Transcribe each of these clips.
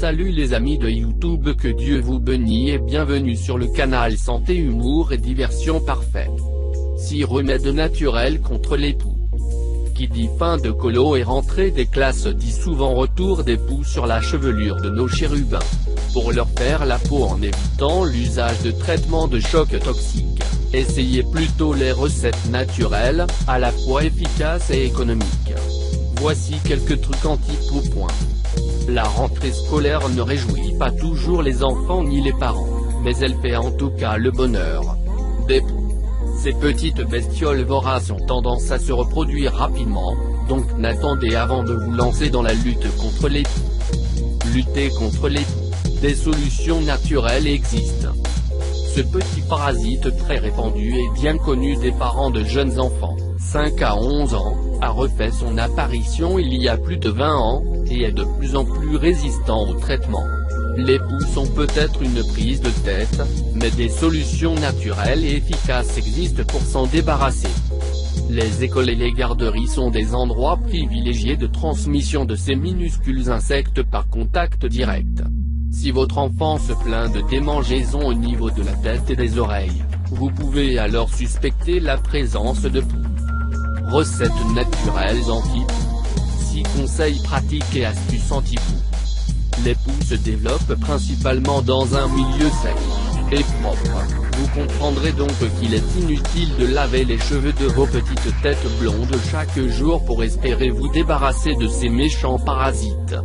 Salut les amis de YouTube, que Dieu vous bénisse et bienvenue sur le canal Santé, Humour et Diversion Parfait. 6 remèdes naturels contre les poux. Qui dit fin de colo et rentrée des classes dit souvent retour des poux sur la chevelure de nos chérubins. Pour leur faire la peau en évitant l'usage de traitements de choc toxiques, essayez plutôt les recettes naturelles, à la fois efficaces et économiques. Voici quelques trucs anti-poux. La rentrée scolaire ne réjouit pas toujours les enfants ni les parents, mais elle fait en tout cas le bonheur des poux. Ces petites bestioles voraces ont tendance à se reproduire rapidement, donc n'attendez avant de vous lancer dans la lutte contre les poux. Lutter contre les poux, des solutions naturelles existent. Ce petit parasite très répandu et bien connu des parents de jeunes enfants, 5 à 11 ans, a refait son apparition il y a plus de 20 ans, et est de plus en plus résistant au traitement. Les poux sont peut-être une prise de tête, mais des solutions naturelles et efficaces existent pour s'en débarrasser. Les écoles et les garderies sont des endroits privilégiés de transmission de ces minuscules insectes par contact direct. Si votre enfant se plaint de démangeaisons au niveau de la tête et des oreilles, vous pouvez alors suspecter la présence de poux. Recettes naturelles anti-poux. 6 conseils pratiques et astuces anti-poux. Les poux se développent principalement dans un milieu sec et propre. Vous comprendrez donc qu'il est inutile de laver les cheveux de vos petites têtes blondes chaque jour pour espérer vous débarrasser de ces méchants parasites.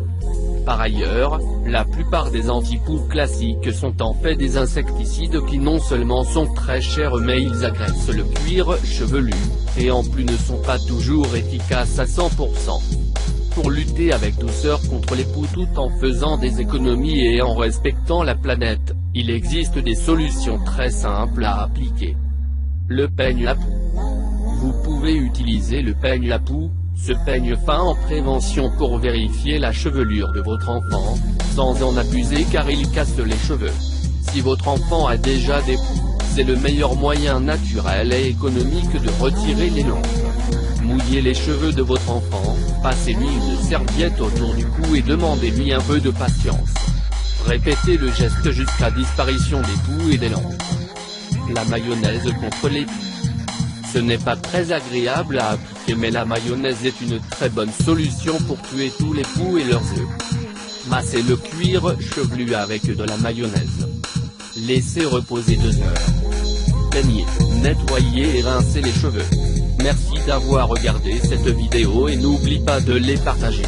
Par ailleurs, la plupart des anti-poux classiques sont en fait des insecticides qui non seulement sont très chers mais ils agressent le cuir chevelu, et en plus ne sont pas toujours efficaces à 100%. Pour lutter avec douceur contre les poux tout en faisant des économies et en respectant la planète, il existe des solutions très simples à appliquer. Le peigne à poux. Vous pouvez utiliser le peigne à poux, ce peigne fin en prévention pour vérifier la chevelure de votre enfant, sans en abuser car il casse les cheveux. Si votre enfant a déjà des poux, c'est le meilleur moyen naturel et économique de retirer les longs. Mouillez les cheveux de votre enfant, passez-lui une serviette autour du cou et demandez-lui un peu de patience. Répétez le geste jusqu'à disparition des poux et des longs. La mayonnaise contre les poux. Ce n'est pas très agréable à appliquer mais la mayonnaise est une très bonne solution pour tuer tous les poux et leurs œufs. Massez le cuir chevelu avec de la mayonnaise. Laissez reposer 2 heures. Peignez, nettoyez et rincez les cheveux. Merci d'avoir regardé cette vidéo et n'oublie pas de les partager.